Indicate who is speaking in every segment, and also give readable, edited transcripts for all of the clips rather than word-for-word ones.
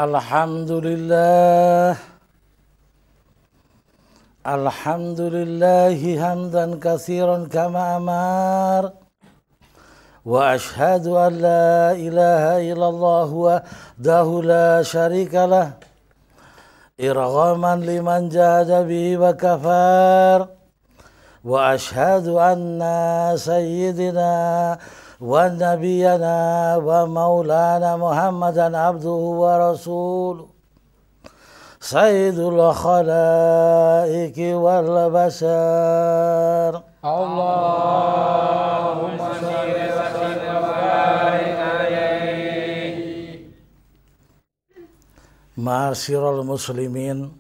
Speaker 1: Alhamdulillah. Alhamdulillahi hamdan katsiran kama amar. Wa ashhadu an la ilaha illallah wahdahu la syarika lah. Irghaman liman jahada bihi wa kafar. Wa ashhadu anna sayyidina wa nabiyana wa maulana Muhammadan abduhu wa rasuluh. Sayyidul khalaiki wal bashar.
Speaker 2: Allahumma shalli wa sallim wa barik alaihi.
Speaker 1: Ma'asyiral muslimin,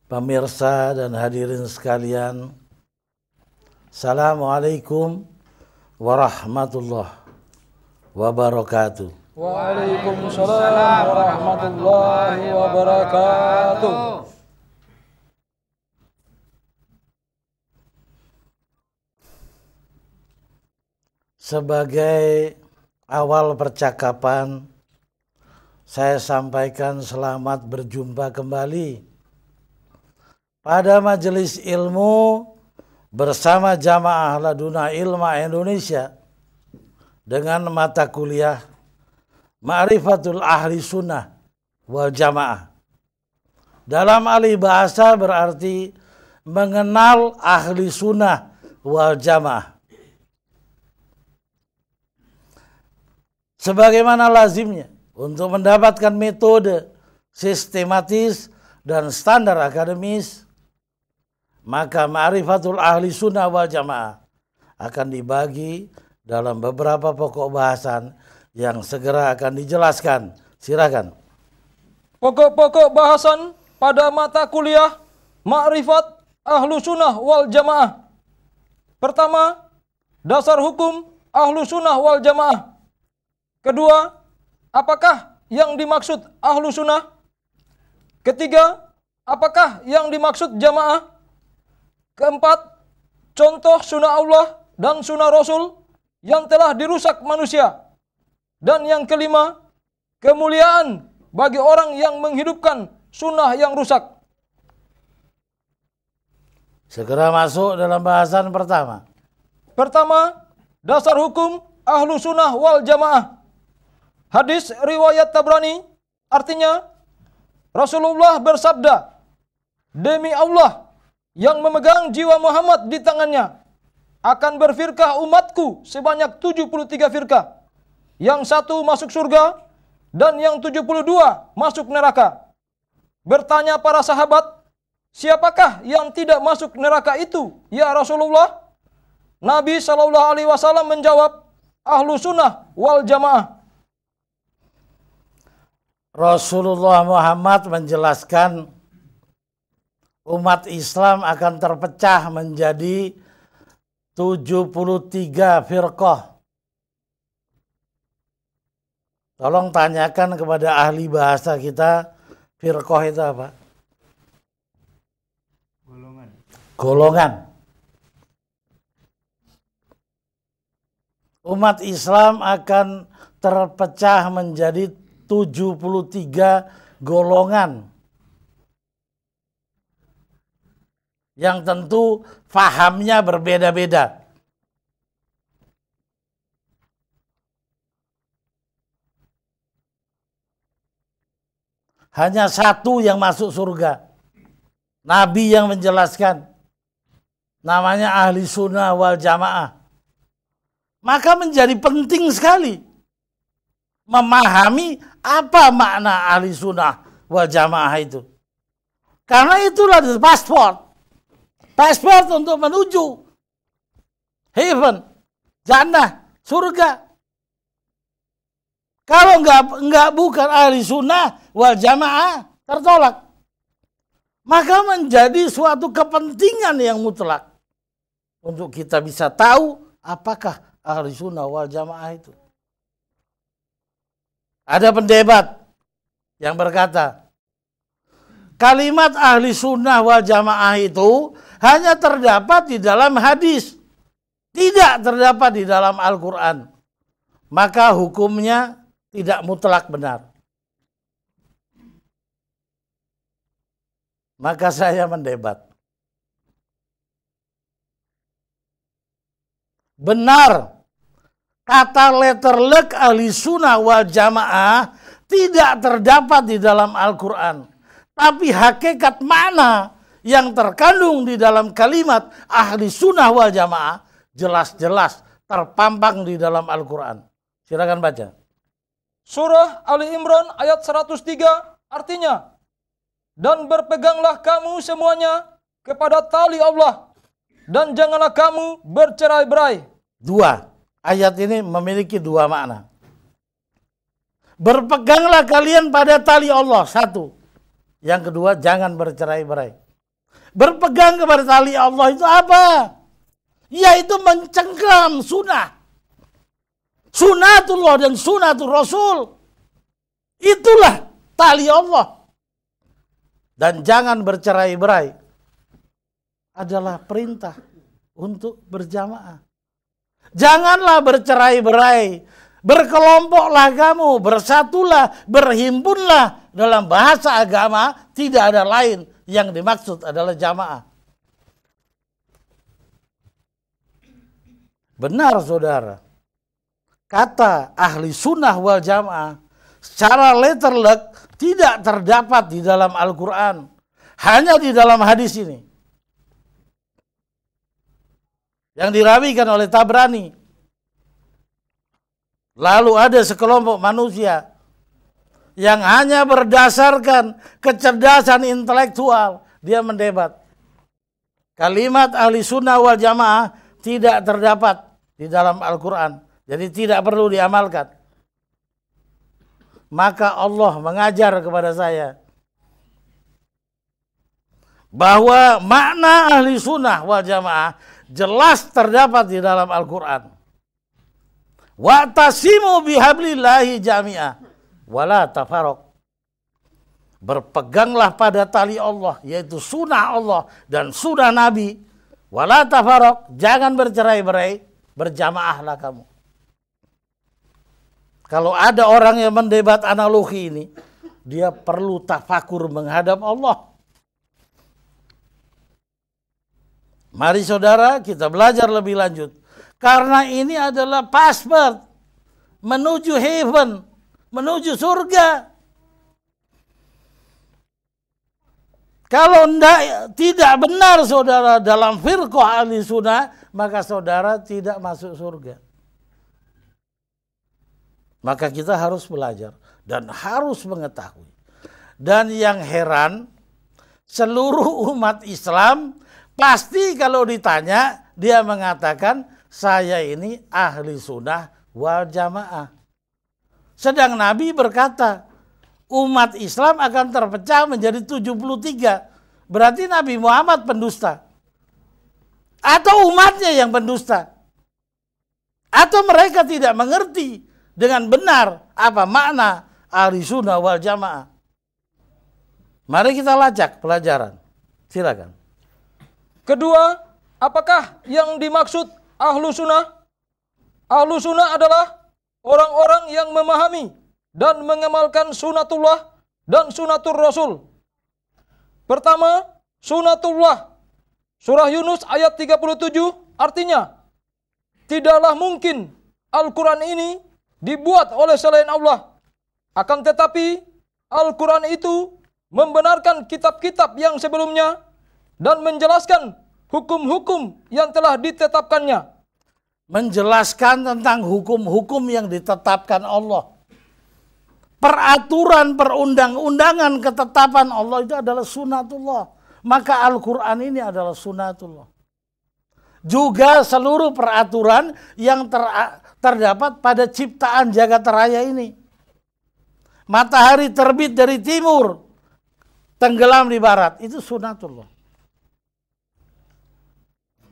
Speaker 1: pemirsa dan hadirin sekalian, Assalamualaikum warahmatullahi wabarakatuh.
Speaker 2: Waalaikumsalam warahmatullahi wabarakatuh.
Speaker 1: Sebagai awal percakapan, saya sampaikan selamat berjumpa kembali pada majelis ilmu bersama Jamaah Laduna Ilma Indonesia dengan mata kuliah Ma'rifatul Ahli Sunnah wal Jamaah. Dalam alih bahasa berarti mengenal ahli sunnah wal jamaah. Sebagaimana lazimnya untuk mendapatkan metode sistematis dan standar akademis, maka Ma'rifatul Ahli Sunnah wal Jamaah akan dibagi dalam beberapa pokok bahasan yang segera akan dijelaskan. Silakan.
Speaker 2: Pokok-pokok bahasan pada mata kuliah Ma'rifat Ahlu Sunnah wal Jamaah. Pertama, dasar hukum Ahlu Sunnah wal Jamaah. Kedua, apakah yang dimaksud Ahlu Sunnah? Ketiga, apakah yang dimaksud jamaah? Keempat, contoh sunnah Allah dan sunnah Rasul yang telah dirusak manusia. Dan yang kelima, kemuliaan bagi orang yang menghidupkan sunnah yang rusak.
Speaker 1: Segera masuk dalam bahasan pertama.
Speaker 2: Pertama, dasar hukum Ahlu Sunnah wal Jamaah. Hadis riwayat Tabrani, artinya Rasulullah bersabda, demi Allah yang memegang jiwa Muhammad di tangannya, akan berfirqah umatku sebanyak 73 firqah. Yang satu masuk surga dan yang 72 masuk neraka. Bertanya para sahabat, siapakah yang tidak masuk neraka itu, ya Rasulullah? Nabi SAW menjawab, Ahlu Sunnah wal Jamaah.
Speaker 1: Rasulullah Muhammad menjelaskan umat Islam akan terpecah menjadi 73 firqah. Tolong tanyakan kepada ahli bahasa kita, firqah itu apa? Golongan. Umat Islam akan terpecah menjadi 73 golongan. Yang tentu fahamnya berbeda-beda. Hanya satu yang masuk surga. Nabi yang menjelaskan. Namanya Ahli Sunnah wal Jamaah. Maka menjadi penting sekali memahami apa makna Ahli Sunnah wal Jamaah itu. Karena itulah paspor. Paspor untuk menuju heaven, jannah, surga. Kalau enggak bukan Ahli Sunnah wal Jamaah, tertolak. Maka menjadi suatu kepentingan yang mutlak untuk kita bisa tahu apakah Ahli Sunnah wal Jamaah itu. Ada pendebat yang berkata, kalimat Ahli Sunnah wal Jamaah itu hanya terdapat di dalam hadis, tidak terdapat di dalam Al-Quran. Maka hukumnya tidak mutlak benar. Maka saya mendebat. Benar, kata letterlek ahli sunnah wal jamaah tidak terdapat di dalam Al-Quran. Tapi hakikat makna yang terkandung di dalam kalimat ahli sunnah wal jamaah jelas-jelas terpampang di dalam Al-Quran. Silakan baca.
Speaker 2: Surah Ali Imran ayat 103 artinya, dan berpeganglah kamu semuanya kepada tali Allah, dan janganlah kamu bercerai-berai.
Speaker 1: Dua, ayat ini memiliki dua makna. Berpeganglah kalian pada tali Allah, satu. Yang kedua, jangan bercerai-berai. Berpegang kepada tali Allah itu apa? Yaitu mencengkram sunnah. Sunnatullah dan sunnatul Rasul. Itulah tali Allah. Dan jangan bercerai-berai adalah perintah untuk berjamaah. Janganlah bercerai-berai. Berkelompoklah kamu, bersatulah, berhimpunlah. Dalam bahasa agama tidak ada lain, yang dimaksud adalah jamaah. Benar saudara, kata ahli sunnah wal jamaah secara letterlek tidak terdapat di dalam Al-Quran, hanya di dalam hadis ini yang dirawikan oleh Tabrani. Lalu ada sekelompok manusia yang hanya berdasarkan kecerdasan intelektual dia mendebat. Kalimat ahli sunnah wal jamaah tidak terdapat di dalam Al-Quran, jadi tidak perlu diamalkan. Maka Allah mengajar kepada saya bahwa makna ahli sunnah wal jamaah jelas terdapat di dalam Al-Quran. Wa'tasimu bihablillahi jami'ah wala tafarraq. Berpeganglah pada tali Allah, yaitu sunnah Allah dan sunnah Nabi. Wala tafarraq, jangan bercerai-berai, berjamaahlah kamu. Kalau ada orang yang mendebat analogi ini, dia perlu tafakur menghadap Allah. Mari saudara, kita belajar lebih lanjut. Karena ini adalah password menuju heaven, menuju surga. Kalau tidak benar saudara dalam firqah ahli sunnah, maka saudara tidak masuk surga. Maka kita harus belajar dan harus mengetahui. Dan yang heran, seluruh umat Islam pasti kalau ditanya, dia mengatakan, saya ini ahli sunnah wal jamaah. Sedang Nabi berkata, umat Islam akan terpecah menjadi 73. Berarti Nabi Muhammad pendusta. Atau umatnya yang pendusta. Atau mereka tidak mengerti dengan benar apa makna ahli sunnah wal jamaah. Mari kita lacak pelajaran. Silakan.
Speaker 2: Kedua, apakah yang dimaksud ahlu sunnah? Ahlu sunnah adalah orang-orang yang memahami dan mengamalkan sunnatullah dan sunnatur Rasul. Pertama, sunnatullah. Surah Yunus ayat 37 artinya, tidaklah mungkin Al-Quran ini dibuat oleh selain Allah. Akan tetapi, Al-Quran itu membenarkan kitab-kitab yang sebelumnya dan menjelaskan hukum-hukum yang telah ditetapkannya.
Speaker 1: Menjelaskan tentang hukum-hukum yang ditetapkan Allah. Peraturan perundang-undangan ketetapan Allah itu adalah sunnatullah. Maka Al-Quran ini adalah sunnatullah. Juga seluruh peraturan yang terdapat pada ciptaan jagat raya ini. Matahari terbit dari timur, tenggelam di barat, itu sunnatullah.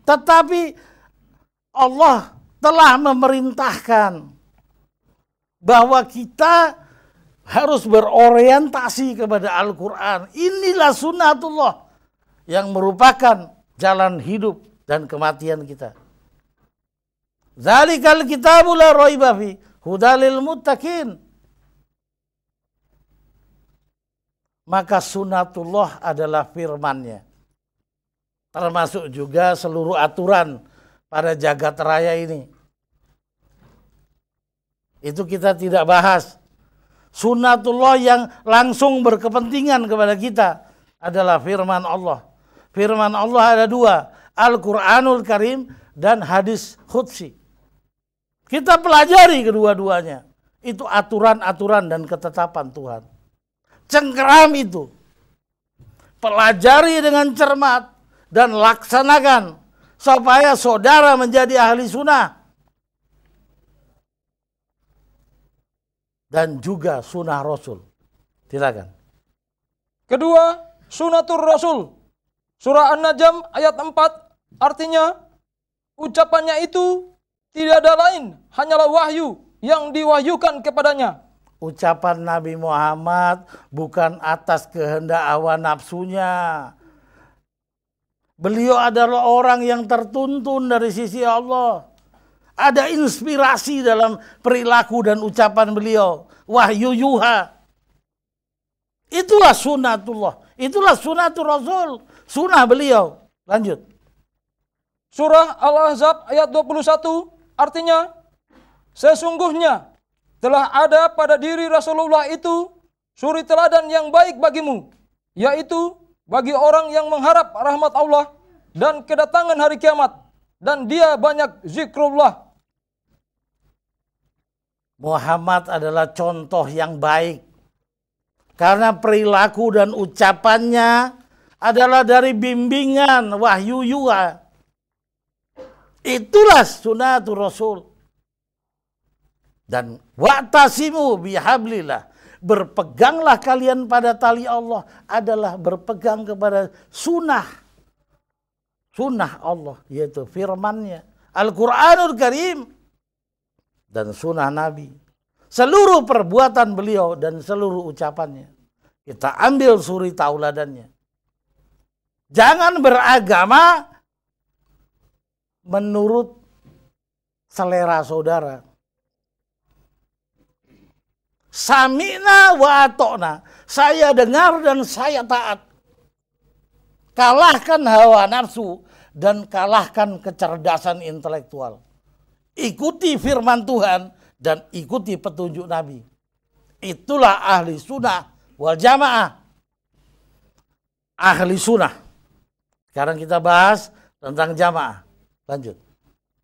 Speaker 1: Tetapi Allah telah memerintahkan bahwa kita harus berorientasi kepada Al-Quran. Inilah sunnatullah yang merupakan jalan hidup dan kematian kita. Zalikal kitabu la raiba fi hudalil muttaqin. maka sunatullah adalah firman-Nya. Termasuk juga seluruh aturan pada jagat raya ini. Itu kita tidak bahas. Sunatullah yang langsung berkepentingan kepada kita adalah firman Allah. Firman Allah ada dua, Al-Quranul Karim dan hadis Qudsi. Kita pelajari kedua-duanya. Itu aturan-aturan dan ketetapan Tuhan. Cengkeram itu. Pelajari dengan cermat dan laksanakan supaya saudara menjadi ahli sunnah. Dan juga sunnah Rasul. Silakan.
Speaker 2: Kedua, sunatur Rasul. Surah An-Najm ayat 4 artinya ucapannya itu tidak ada lain, hanyalah wahyu yang diwahyukan kepadanya.
Speaker 1: Ucapan Nabi Muhammad bukan atas kehendak hawa nafsunya. Beliau adalah orang yang tertuntun dari sisi Allah. Ada inspirasi dalam perilaku dan ucapan beliau. Wahyu yuha. Itulah sunatullah. Itulah sunatul Rasul. Sunnah beliau. Lanjut.
Speaker 2: Surah Al-Ahzab ayat 21 artinya sesungguhnya telah ada pada diri Rasulullah itu suri teladan yang baik bagimu, yaitu bagi orang yang mengharap rahmat Allah dan kedatangan hari kiamat, dan dia banyak zikrullah.
Speaker 1: Muhammad adalah contoh yang baik karena perilaku dan ucapannya adalah dari bimbingan wahyu yuha. Itulah sunatul Rasul. Dan wa'tasimu bihablillah. Berpeganglah kalian pada tali Allah adalah berpegang kepada sunnah. Sunnah Allah, yaitu firman-Nya. Al-Quranul Karim. Dan sunnah Nabi. Seluruh perbuatan beliau dan seluruh ucapannya. Kita ambil suri tauladannya. Jangan beragama menurut selera saudara. Sami'na wa atokna. Saya dengar dan saya taat. Kalahkan hawa nafsu dan kalahkan kecerdasan intelektual. Ikuti firman Tuhan dan ikuti petunjuk Nabi. Itulah ahli sunnah wal jamaah. Ahli sunnah. Sekarang kita bahas tentang jamaah. Lanjut.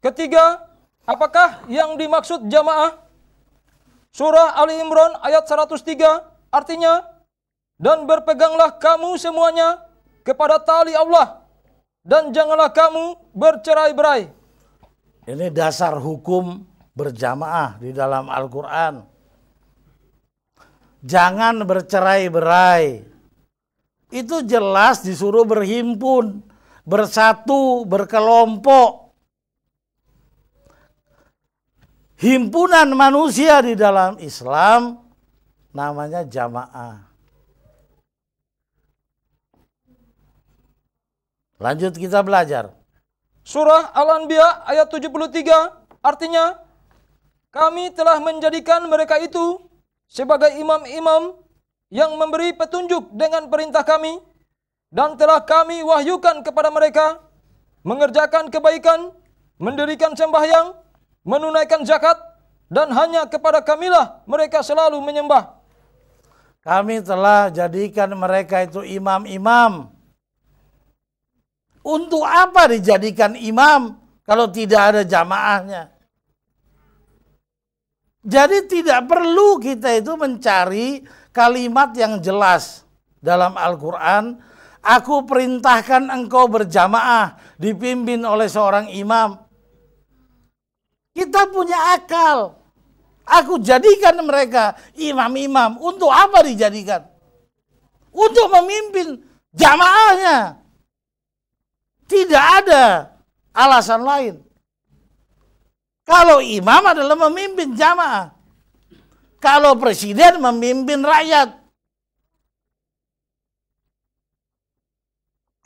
Speaker 2: Ketiga, apakah yang dimaksud jamaah? Surah Ali Imran ayat 103 artinya, dan berpeganglah kamu semuanya kepada tali Allah, dan janganlah kamu bercerai-berai.
Speaker 1: Ini dasar hukum berjamaah di dalam Al-Quran. Jangan bercerai-berai. Itu jelas disuruh berhimpun, bersatu, berkelompok. Himpunan manusia di dalam Islam namanya jamaah. Lanjut kita belajar.
Speaker 2: Surah Al-Anbiya ayat 73 artinya, kami telah menjadikan mereka itu sebagai imam-imam yang memberi petunjuk dengan perintah kami, dan telah kami wahyukan kepada mereka mengerjakan kebaikan, mendirikan sembahyang, menunaikan zakat, dan hanya kepada kamilah mereka selalu menyembah.
Speaker 1: Kami telah jadikan mereka itu imam-imam. Untuk apa dijadikan imam kalau tidak ada jamaahnya? Jadi tidak perlu kita itu mencari kalimat yang jelas dalam Al-Quran. Aku perintahkan engkau berjamaah dipimpin oleh seorang imam. Kita punya akal. Aku jadikan mereka imam-imam. Untuk apa dijadikan? Untuk memimpin jamaahnya. Tidak ada alasan lain. Kalau imam adalah memimpin jamaah. Kalau presiden memimpin rakyat.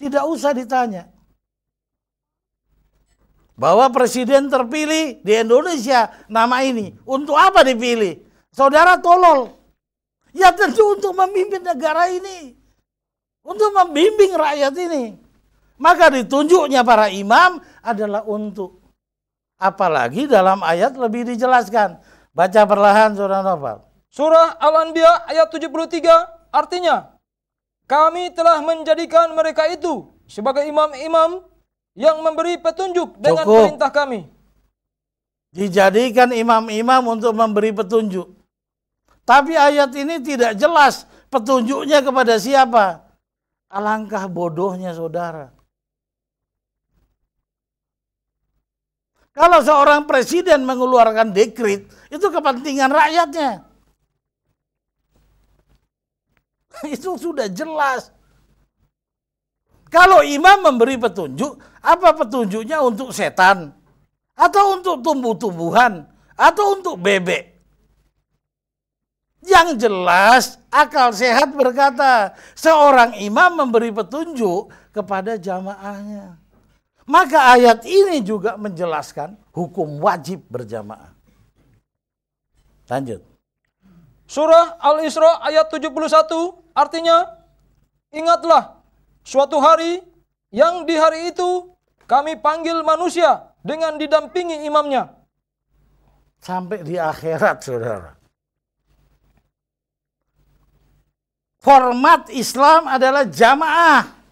Speaker 1: Tidak usah ditanya. Bahwa presiden terpilih di Indonesia nama ini. Untuk apa dipilih? Saudara tolol. Ya tentu untuk memimpin negara ini. Untuk membimbing rakyat ini. Maka ditunjuknya para imam adalah untuk. Apalagi dalam ayat lebih dijelaskan. Baca perlahan Saudara Novel.
Speaker 2: Surah Al-Anbiya ayat 73 artinya, kami telah menjadikan mereka itu sebagai imam-imam yang memberi petunjuk dengan perintah kami.
Speaker 1: Dijadikan imam-imam untuk memberi petunjuk. Tapi ayat ini tidak jelas petunjuknya kepada siapa. Alangkah bodohnya saudara. Kalau seorang presiden mengeluarkan dekret, itu kepentingan rakyatnya. Itu sudah jelas. Kalau imam memberi petunjuk, apa petunjuknya untuk setan? Atau untuk tumbuh-tumbuhan? Atau untuk bebek? Yang jelas, akal sehat berkata, seorang imam memberi petunjuk kepada jamaahnya. Maka ayat ini juga menjelaskan hukum wajib berjamaah. Lanjut.
Speaker 2: Surah Al-Isra ayat 71 artinya, ingatlah suatu hari yang di hari itu kami panggil manusia dengan didampingi imamnya.
Speaker 1: Sampai di akhirat saudara. Format Islam adalah jamaah.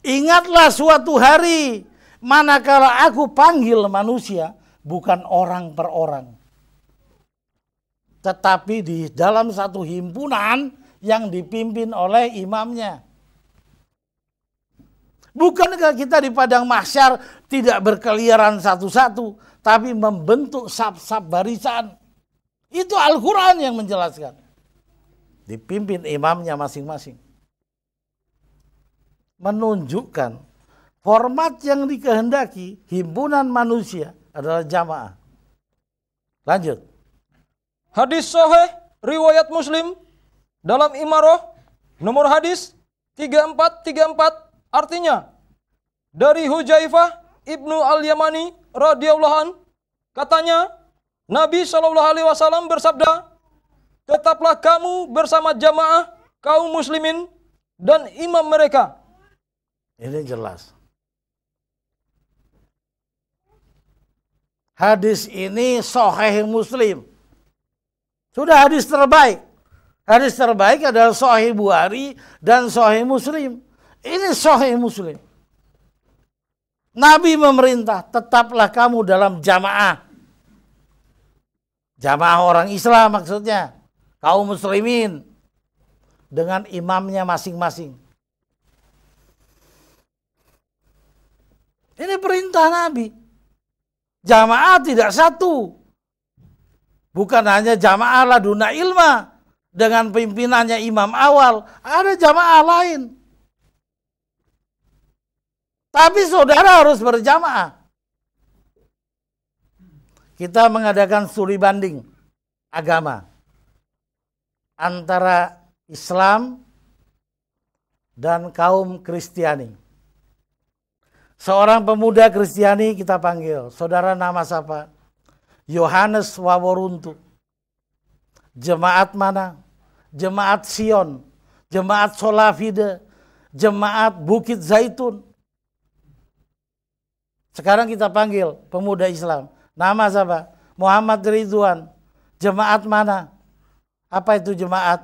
Speaker 1: Ingatlah suatu hari manakala aku panggil manusia bukan orang per orang. Tetapi di dalam satu himpunan yang dipimpin oleh imamnya. Bukankah kita di padang mahsyar tidak berkeliaran satu-satu, tapi membentuk saf-saf barisan. Itu Al-Quran yang menjelaskan. Dipimpin imamnya masing-masing. Menunjukkan format yang dikehendaki himpunan manusia adalah jamaah. Lanjut.
Speaker 2: Hadis sahih riwayat Muslim dalam Imarah nomor hadis 3434 artinya, dari Hujaifah ibnu al-Yamani radhiyallahu an, katanya Nabi SAW bersabda, tetaplah kamu bersama jamaah kaum muslimin dan imam mereka.
Speaker 1: Ini jelas. Hadis ini sahih Muslim. Sudah hadis terbaik. Hadis terbaik adalah sahih Bukhari dan sahih Muslim. Ini sahih Muslim. Nabi memerintah, tetaplah kamu dalam jamaah. Jamaah orang Islam maksudnya. Kaum muslimin. Dengan imamnya masing-masing. Ini perintah Nabi. Jamaah tidak satu. Bukan hanya jamaah laduna ilma. Dengan pimpinannya imam awal. Ada jamaah lain. Tapi saudara harus berjamaah. Kita mengadakan studi banding agama antara Islam dan kaum Kristiani. Seorang pemuda Kristiani kita panggil, saudara nama siapa? Yohanes Waworuntu. Jemaat mana? Jemaat Sion, Jemaat Solafide, Jemaat Bukit Zaitun. Sekarang kita panggil pemuda Islam. Nama siapa? Muhammad Ridwan. Jemaat mana? Apa itu jemaat?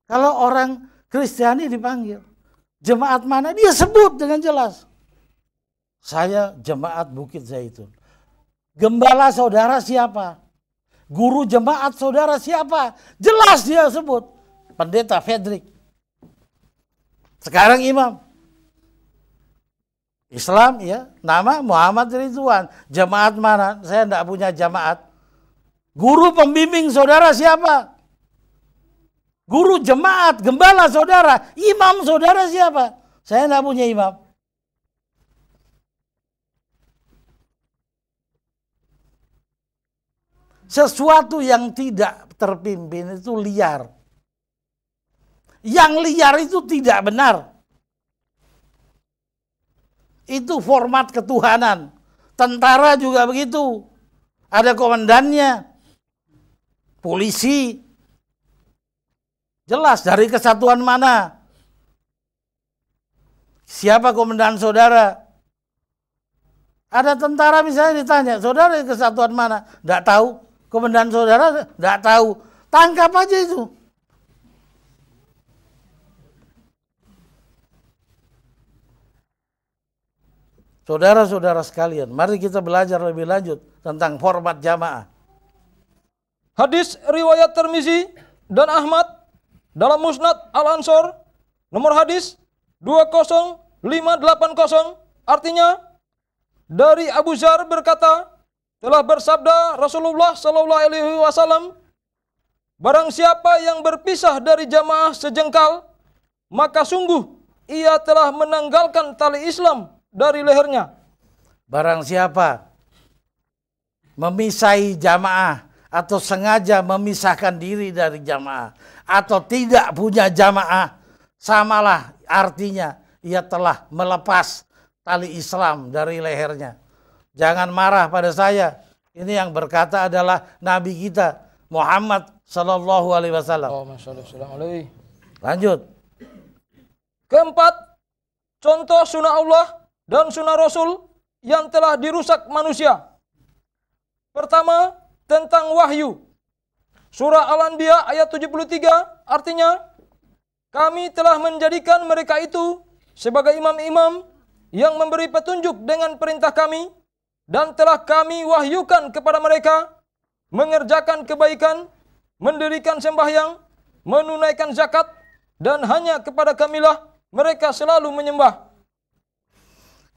Speaker 1: Kalau orang Kristiani dipanggil, jemaat mana? Dia sebut dengan jelas. Saya jemaat Bukit Zaitun. Gembala saudara siapa? Guru jemaat saudara siapa? Jelas dia sebut. Pendeta Fredrik. Sekarang imam. Islam ya, nama Muhammad Ridwan. Jemaat mana? Saya tidak punya jemaat. Guru pembimbing saudara siapa? Guru jemaat, gembala saudara. Imam saudara siapa? Saya tidak punya imam. Sesuatu yang tidak terpimpin itu liar. Yang liar itu tidak benar. Itu format ketuhanan. Tentara juga begitu. Ada komandannya. polisi. Jelas dari kesatuan mana? Siapa komandan saudara? Ada tentara misalnya ditanya, saudara dari kesatuan mana? Tidak tahu. Komandan saudara tidak tahu. Tangkap aja itu. Saudara-saudara sekalian, mari kita belajar lebih lanjut tentang format jamaah.
Speaker 2: Hadis riwayat Tirmizi dan Ahmad dalam Musnad Al-Ansor nomor hadis 20580, artinya dari Abu Dzar berkata, telah bersabda Rasulullah sallallahu alaihi wasallam, barang siapa yang berpisah dari jamaah sejengkal, maka sungguh ia telah menanggalkan tali Islam dari lehernya.
Speaker 1: Barang siapa memisahi jamaah atau sengaja memisahkan diri dari jamaah atau tidak punya jamaah, samalah artinya ia telah melepas tali Islam dari lehernya. Jangan marah pada saya. Ini yang berkata adalah Nabi kita Muhammad sallallahu alaihi wasallam. Lanjut.
Speaker 2: Keempat, contoh sunnah Allah dan sunnah Rasul yang telah dirusak manusia. Pertama, tentang wahyu. Surah Al-Anbiya ayat 73, artinya, kami telah menjadikan mereka itu sebagai imam-imam yang memberi petunjuk dengan perintah kami, dan telah kami wahyukan kepada mereka mengerjakan kebaikan, mendirikan sembahyang, menunaikan zakat, dan hanya kepada kamilah mereka selalu menyembah.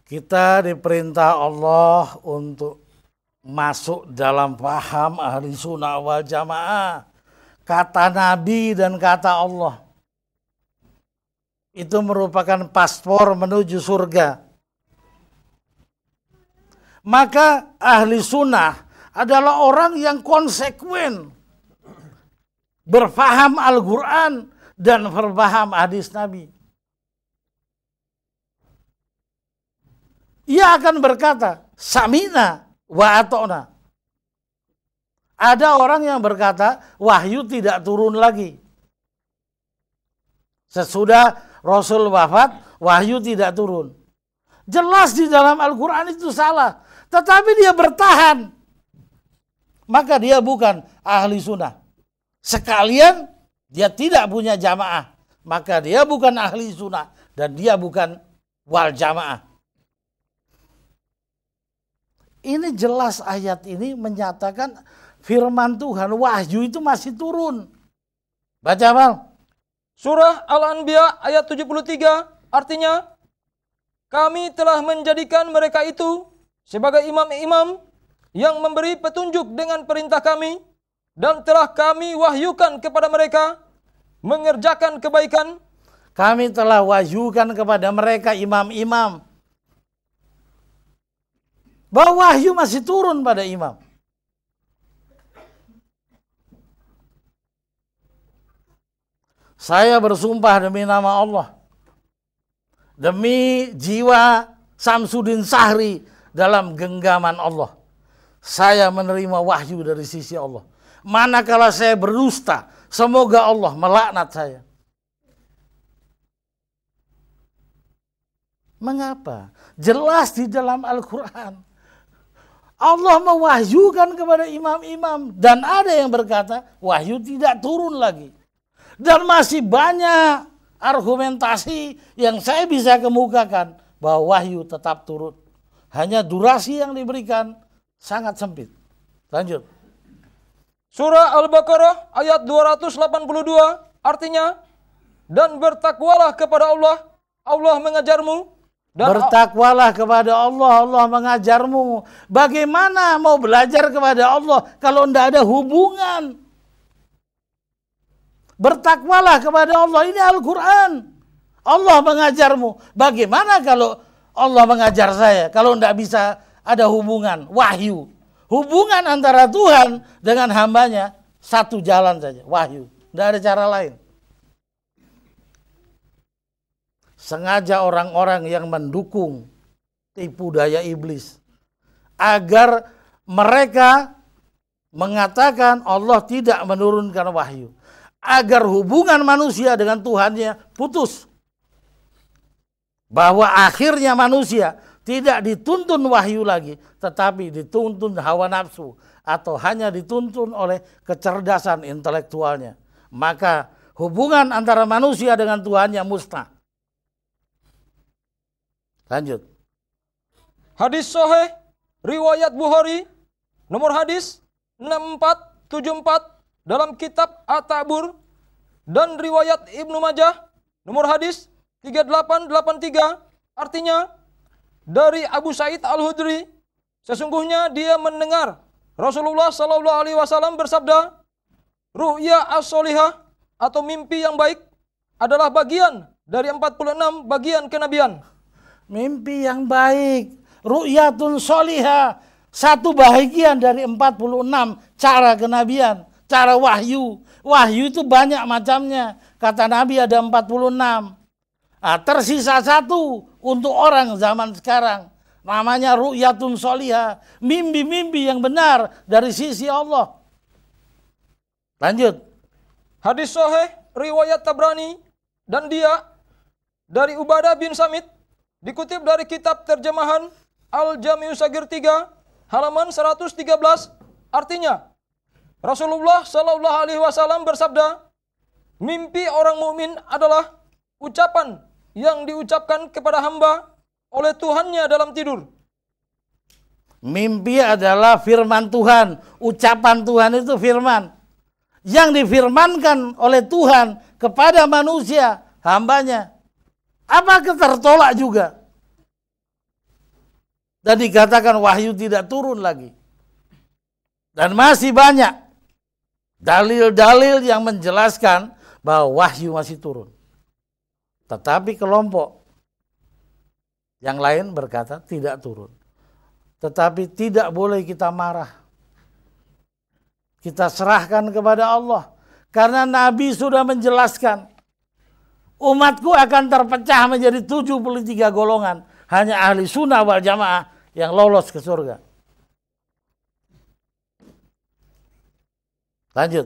Speaker 1: Kita diperintah Allah untuk masuk dalam paham ahli sunnah wal jamaah. Kata Nabi dan kata Allah. Itu merupakan paspor menuju surga. Maka ahli sunnah adalah orang yang konsekuen. Berfaham Al-Quran dan berfaham hadis Nabi. Ia akan berkata, Samina wa ata'na. Ada orang yang berkata, wahyu tidak turun lagi. Sesudah Rasul wafat, wahyu tidak turun. Jelas di dalam Al-Quran itu salah. Tetapi dia bertahan. Maka dia bukan ahli sunnah. Sekalian dia tidak punya jamaah. Maka dia bukan ahli sunnah. Dan dia bukan wal jamaah. Ini jelas ayat ini menyatakan firman Tuhan, wahyu itu masih turun. Baca Bang.
Speaker 2: Surah Al-Anbiya ayat 73, artinya, kami telah menjadikan mereka itu sebagai imam-imam yang memberi petunjuk dengan perintah kami, dan telah kami wahyukan kepada mereka mengerjakan kebaikan.
Speaker 1: Kami telah wahyukan kepada mereka imam-imam. Bahwa wahyu masih turun pada imam. Saya bersumpah demi nama Allah. Demi jiwa Samsudin Sahri dalam genggaman Allah. Saya menerima wahyu dari sisi Allah. Manakala saya berdusta, semoga Allah melaknat saya. Mengapa? Jelas di dalam Al-Quran. Allah mewahyukan kepada imam-imam. Dan ada yang berkata, wahyu tidak turun lagi. Dan masih banyak argumentasi yang saya bisa kemukakan bahwa wahyu tetap turun. Hanya durasi yang diberikan sangat sempit. Lanjut.
Speaker 2: Surah Al-Baqarah ayat 282, artinya, dan bertakwalah kepada Allah, Allah mengajarmu. Dan
Speaker 1: bertakwalah kepada Allah, Allah mengajarmu. Bagaimana mau belajar kepada Allah kalau tidak ada hubungan? Bertakwalah kepada Allah, ini Al-Quran. Allah mengajarmu. Bagaimana kalau Allah mengajar saya kalau tidak bisa ada hubungan, wahyu? Hubungan antara Tuhan dengan hambanya satu jalan saja, wahyu. Tidak ada cara lain. Sengaja orang-orang yang mendukung tipu daya iblis agar mereka mengatakan Allah tidak menurunkan wahyu agar hubungan manusia dengan Tuhannya putus. Bahwa akhirnya manusia tidak dituntun wahyu lagi, tetapi dituntun hawa nafsu atau hanya dituntun oleh kecerdasan intelektualnya. Maka hubungan antara manusia dengan Tuhannya musnah. Lanjut.
Speaker 2: Hadis sahih riwayat Bukhari nomor hadis 6474 dalam kitab At-Ta'bur, dan riwayat Ibnu Majah nomor hadis 3883, artinya dari Abu Sa'id Al-Hudri, sesungguhnya dia mendengar Rasulullah Sallallahu Alaihi Wasallam bersabda, ru'ya as-solihah atau mimpi yang baik adalah bagian dari 46 bagian kenabian.
Speaker 1: Mimpi yang baik, ru'yatun solihah, satu bagian dari 46 cara kenabian, cara wahyu. Wahyu itu banyak macamnya. Kata Nabi ada 46. Nah, tersisa satu untuk orang zaman sekarang. Namanya ru'yatun solihah. Mimpi-mimpi yang benar dari sisi Allah. Lanjut.
Speaker 2: Hadis sahih riwayat Tabrani dan dia dari Ubadah bin Samit, dikutip dari kitab terjemahan Al-Jami'us Sagir 3 halaman 113, artinya Rasulullah Sallallahu Alaihi Wasallam bersabda, mimpi orang mukmin adalah ucapan yang diucapkan kepada hamba oleh Tuhannya dalam tidur.
Speaker 1: Mimpi adalah firman Tuhan, ucapan Tuhan itu firman yang difirmankan oleh Tuhan kepada manusia, hambanya. Apakah tertolak juga? Dan dikatakan wahyu tidak turun lagi. Dan masih banyak dalil-dalil yang menjelaskan bahwa wahyu masih turun. Tetapi kelompok yang lain berkata tidak turun. Tetapi tidak boleh kita marah. Kita serahkan kepada Allah. Karena Nabi sudah menjelaskan, umatku akan terpecah menjadi 73 golongan. Hanya ahli sunnah wal jamaah yang lolos ke surga. Lanjut.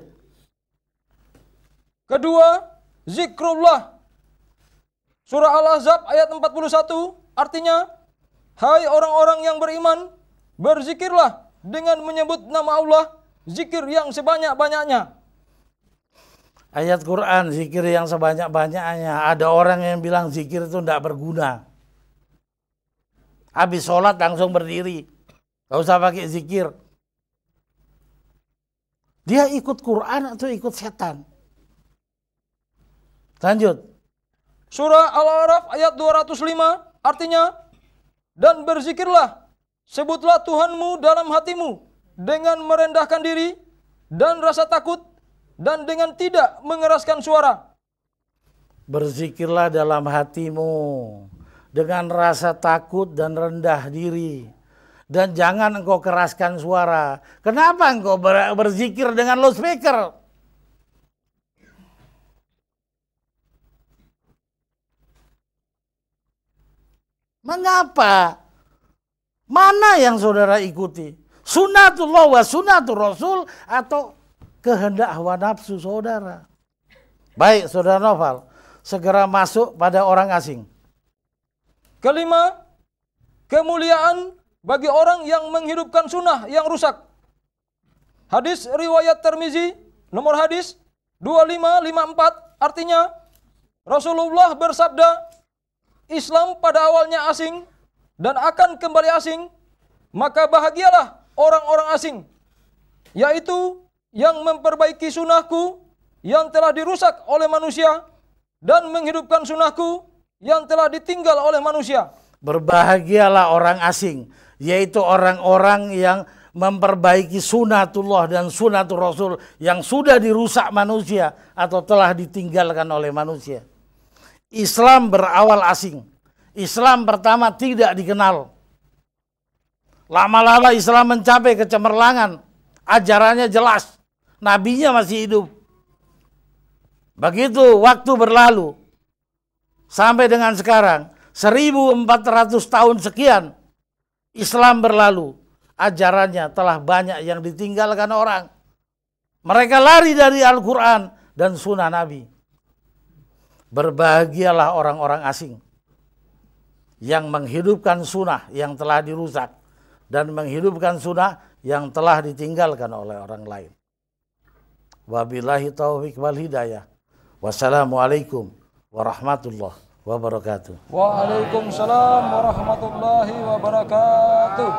Speaker 2: Kedua, zikrullah. Surah Al-Ahzab ayat 41, artinya, hai orang-orang yang beriman, berzikirlah dengan menyebut nama Allah, zikir yang sebanyak-banyaknya.
Speaker 1: Ayat Quran, zikir yang sebanyak-banyaknya. Ada orang yang bilang zikir itu tidak berguna. Habis sholat langsung berdiri. Gak usah pakai zikir. Dia ikut Quran atau ikut setan? Lanjut.
Speaker 2: Surah Al-A'raf ayat 205, artinya, dan berzikirlah, sebutlah Tuhanmu dalam hatimu, dengan merendahkan diri, dan rasa takut, dan dengan tidak mengeraskan suara.
Speaker 1: Berzikirlah dalam hatimu, dengan rasa takut dan rendah diri. Dan jangan engkau keraskan suara. Kenapa engkau berzikir dengan loudspeaker? Mengapa? Mana yang saudara ikuti? Sunnatullah wa sunnatur Rasul atau kehendak hawa nafsu saudara? Baik, saudara Noval, segera masuk pada orang asing.
Speaker 2: Kelima, kemuliaan bagi orang yang menghidupkan sunnah yang rusak. Hadis riwayat Tirmizi nomor hadis 2554, artinya Rasulullah bersabda, Islam pada awalnya asing dan akan kembali asing, maka bahagialah orang-orang asing, yaitu yang memperbaiki sunnahku yang telah dirusak oleh manusia dan menghidupkan sunnahku yang telah ditinggal oleh manusia.
Speaker 1: Berbahagialah orang asing, yaitu orang-orang yang memperbaiki sunnatullah dan sunnatul Rasul yang sudah dirusak manusia atau telah ditinggalkan oleh manusia. Islam berawal asing. Islam pertama tidak dikenal. Lama-lama Islam mencapai kecemerlangan. Ajarannya jelas. Nabinya masih hidup. Begitu waktu berlalu. Sampai dengan sekarang. 1400 tahun sekian. Islam berlalu. ajarannya telah banyak yang ditinggalkan orang. Mereka lari dari Al-Quran dan sunnah Nabi. Berbahagialah orang-orang asing yang menghidupkan sunnah yang telah dirusak dan menghidupkan sunnah yang telah ditinggalkan oleh orang lain. Wabillahi taufiq wal hidayah. Wassalamualaikum warahmatullahi wabarakatuh.
Speaker 2: Waalaikumsalam warahmatullahi wabarakatuh.